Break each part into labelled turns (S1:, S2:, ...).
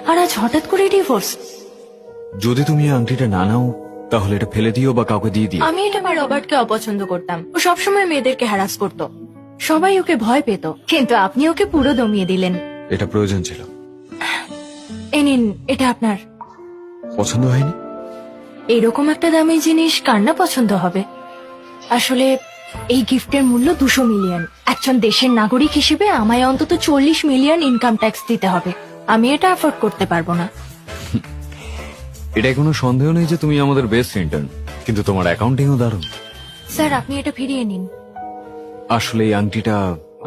S1: আর আজ হঠাৎ করে ডিভোর্স।
S2: যদি তুমি এই আংটিটা না নাও তাহলে এটা ফেলে দিও বা কাউকে দিয়ে দিও।
S1: আমি এটা আমার রবার্টকে অপছন্দ করতাম। ও সবসময় মেয়েদেরকে হ্যারাস করতো, সবাই ওকে ভয় পেত, কিন্তু আপনি ওকে পুরো দমিয়ে দিলেন।
S2: এটা প্রয়োজন ছিল।
S1: এই নিন, এটা আপনার।
S2: পছন্দ হয়নি?
S1: এরকম একটা দামি জিনিস কার না পছন্দ হবে। আসলে এই গিফটের মূল্য 200 মিলিয়ন। একজন দেশের নাগরিক হিসেবে আমায় অন্তত 40 মিলিয়ন ইনকাম ট্যাক্স দিতে হবে। আমি এটা অ্যাফোর্ড করতে পারবো না।
S2: এটাই কোনো সন্দেহ নেই যে তুমি আমাদের বেস্ট ইন্টার্ন, কিন্তু তোমার অ্যাকাউন্টিংও দারুণ।
S1: স্যার, আপনি এটা ফিরিয়ে নিন।
S2: আসলে এই আংটিটা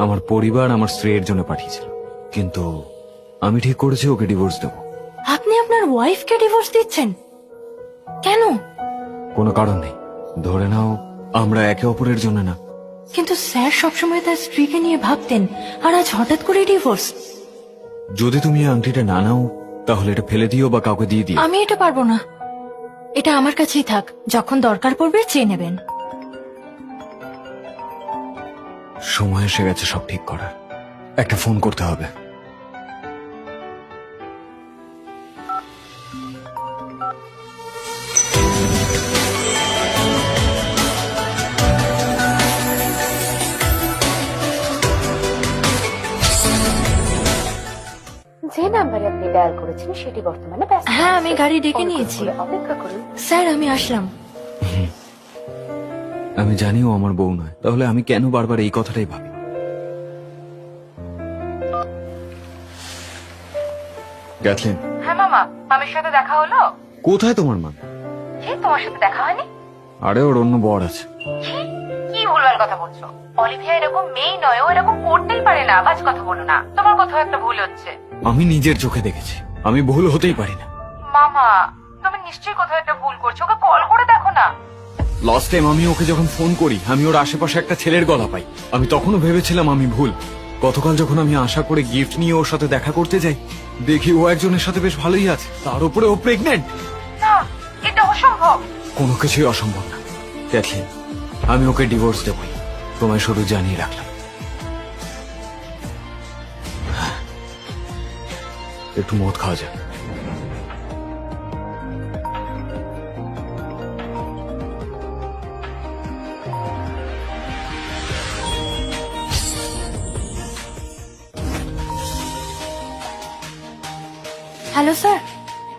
S2: আমার পরিবার আমার স্ত্রীর জন্য পাঠিয়েছিল, কিন্তু আমি ঠিক করেছি ওকে ডিভোর্স দেবো।
S1: আপনি আপনার ওয়াইফকে ডিভোর্স দিচ্ছেন কেন?
S2: কোনো কারণ নেই। ধরে নাও আমরা একে অপরের জন্য না।
S1: কিন্তু স্যার সবসময় তার স্ত্রীকে নিয়ে ভাবতেন, আর আজ হঠাৎ করে ডিভোর্স।
S2: যদি তুমি এই আংটিটা না নাও তাহলে এটা ফেলে দিও বা কাউকে দিয়ে দিও।
S1: আমি এটা পারবো না। এটা আমার কাছেই থাক, যখন দরকার পড়বে চেয়ে নেবেন।
S2: সময় এসে গেছে সব ঠিক করার। একটা ফোন করতে হবে।
S3: যে নাম্বারে আপনি ডায়াল করেছেন সেটি বর্তমানে ব্যস্ত।
S1: হ্যাঁ, আমি গাড়ি ডেকে নিয়েছি।
S3: অপেক্ষা করুন।
S1: স্যার, আমি আসলাম।
S2: আমি জানি ও আমার বউ নয়, তাহলে আমি কেন বারবার এই কথাটাই ভাবি? ক্যাথলিন।
S3: হ্যাঁ মামা, মামির সাথে দেখা হলো?
S2: কোথায় তোমার মা?
S3: কি, তোমার সাথে দেখা হয়নি?
S2: আরে ওর অন্য বর আছে।
S3: কি ভুলভাল কথা বলছো? অলিভিয়া এরকম মেয়ে নয়, ও এরকম করতেই পারে না। বাজ কথা বলো না, তোমার কোথাও একটা ভুল হচ্ছে।
S2: আমি নিজের চোখে দেখেছি, আমি ভুল হতেই পারি না।
S3: মামা, তুমি নিশ্চয়ই কোথাও একটা ভুল করছো, ওকে কল করে দেখো না।
S2: লাস্ট টাইম আমি ওকে যখন ফোন করি আমি ওর আশেপাশে একটা ছেলের গলা পাই। আমি তখনও ভেবেছিলাম আমি ভুল। গতকাল যখন আমি আশা করে গিফট নিয়ে ওর সাথে দেখা করতে যাই, দেখি ও একজনের সাথে বেশ ভালোই আছে, তার উপরে ও প্রেগনেন্ট।
S3: না, এটা অসম্ভব।
S2: কোনো কিছুই অসম্ভব না ক্যাথলিন। আমি ওকে ডিভোর্স দেবই, তোমায় শুধু জানিয়ে রাখলাম। একটু মদ খাওয়া যাক।
S1: Hello sir.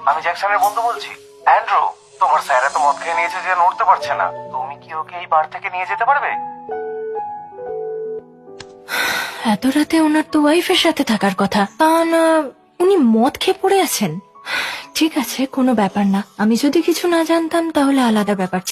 S4: আমি জ্যাকসনের বন্ধু বলছি, অ্যান্ড্রু। তোমার স্যার এত মদ খেয়ে নিয়েছে যে নড়তে পারছে না। তুমি কি ওকে এই বার থেকে নিয়ে যেতে পারবে?
S1: এত রাতে ওনার তো ওয়াইফের সাথে থাকার কথা, তা না উনি মদ খেয়ে পড়ে আছেন। ঠিক আছে, কোনো ব্যাপার না। আমি যদি কিছু না জানতাম তাহলে আলাদা ব্যাপার ছিল।